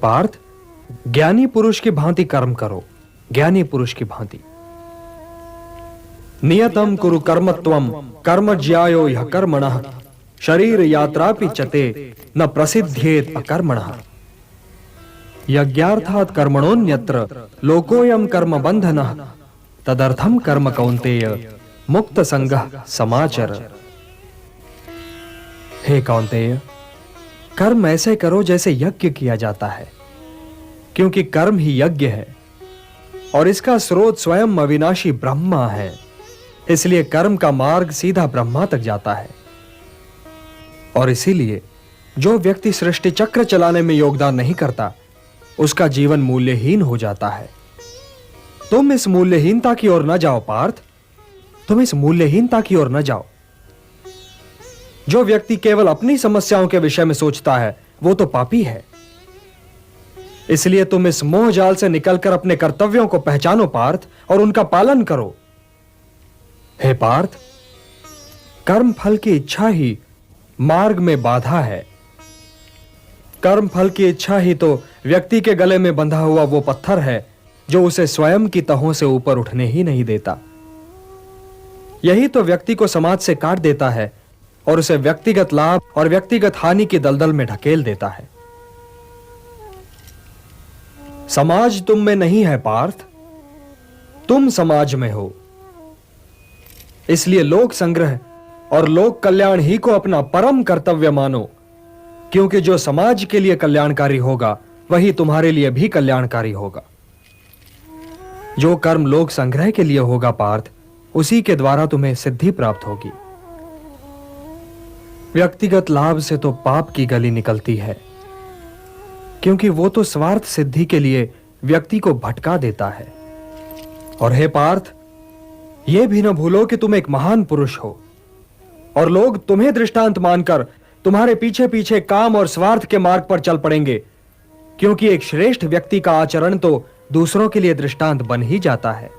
पार्थ, ज्ञानी पुरुष की भांति कर्म करो, ज्ञानी पुरुष की भांति। नियतम कुरु कर्मत्वम कर्म ज्यायो यह कर्मणः शरीर यात्रा पिचते न प्रसिद्ध्येत अकर्मणः। यज्ञार्थात् कर्मणोन्यत्र लोकोयम कर्म बंधनः तदर्थम कर्म कौन्तेय मुक्त संगः समाचर। हे कौन्तेय, कर्म ऐसे करो जैसे यज्ञ किया जाता है, क्योंकि कर्म ही यज्ञ है और इसका स्रोत स्वयं अविनाशी ब्रह्मा है। इसलिए कर्म का मार्ग सीधा ब्रह्मा तक जाता है। और इसीलिए जो व्यक्ति सृष्टि चक्र चलाने में योगदान नहीं करता, उसका जीवन मूल्यहीन हो जाता है। तुम इस मूल्यहीनता की ओर न जाओ पार्थ, तुम इस मूल्यहीनता की ओर न जाओ। जो व्यक्ति केवल अपनी समस्याओं के विषय में सोचता है, वो तो पापी है। इसलिए तुम इस मोह जाल से निकलकर अपने कर्तव्यों को पहचानो पार्थ, और उनका पालन करो। हे पार्थ, कर्म फल की इच्छा ही मार्ग में बाधा है। कर्म फल की इच्छा ही तो व्यक्ति के गले में बंधा हुआ वो पत्थर है जो उसे स्वयं की तहों से ऊपर उठने ही नहीं देता। यही तो व्यक्ति को समाज से काट देता है और उसे व्यक्तिगत लाभ और व्यक्तिगत हानि की दलदल में ढकेल देता है। समाज तुम में नहीं है पार्थ, तुम समाज में हो। इसलिए लोक संग्रह और लोक कल्याण ही को अपना परम कर्तव्य मानो, क्योंकि जो समाज के लिए कल्याणकारी होगा वही तुम्हारे लिए भी कल्याणकारी होगा। जो कर्म लोक संग्रह के लिए होगा पार्थ, उसी के द्वारा तुम्हें सिद्धि प्राप्त होगी। व्यक्तिगत लाभ से तो पाप की गली निकलती है, क्योंकि वो तो स्वार्थ सिद्धि के लिए व्यक्ति को भटका देता है। और हे पार्थ, यह भी न भूलो कि तुम एक महान पुरुष हो और लोग तुम्हें दृष्टांत मानकर तुम्हारे पीछे पीछे काम और स्वार्थ के मार्ग पर चल पड़ेंगे, क्योंकि एक श्रेष्ठ व्यक्ति का आचरण तो दूसरों के लिए दृष्टांत बन ही जाता है।